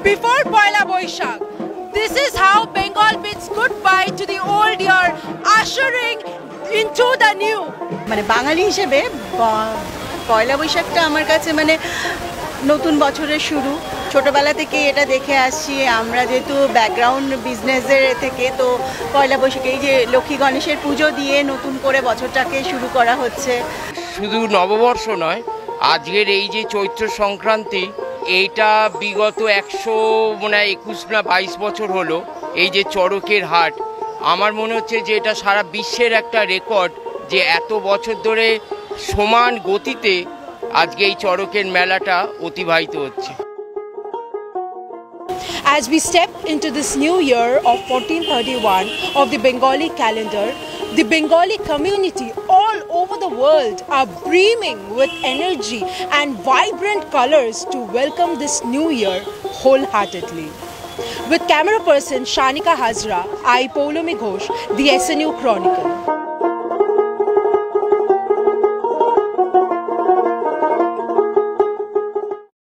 before Poila Boishakh. This is how Bengal bids goodbye to the old year, ushering into the new. মানে বাঙালি হিসেবে পয়লা বৈশাখটা আমার কাছে মানে নতুন বছরের শুরু। ছোটবেলা থেকে এটা দেখে আসছি আমরা, যেহেতু ব্যাকগ্রাউন্ড বিজনেসের থেকে, তো পয়লা বৈশাখে এই যে লক্ষ্মী গণেশের পুজো দিয়ে নতুন করে বছরটাকে শুরু করা হচ্ছে। শুধু নববর্ষ নয়, আজকের এই যে চৈত্র সংক্রান্তি, এইটা বিগত 121 না 22 বছর হলো এই যে চড়কের হাট। আমার মনে হচ্ছে যে এটা সারা বিশ্বের একটা রেকর্ড, যে এত বছর ধরে সমান গতিতে আজকে এই চড়কের মেলাটা অতিবাহিত হচ্ছে। As we step into this new year of 1431 of the Bengali calendar, the Bengali community all over the world are brimming with energy and vibrant colors to welcome this new year wholeheartedly. With camera person Shanika Hazra, I Poulomi Ghosh, the SNU Chronicle.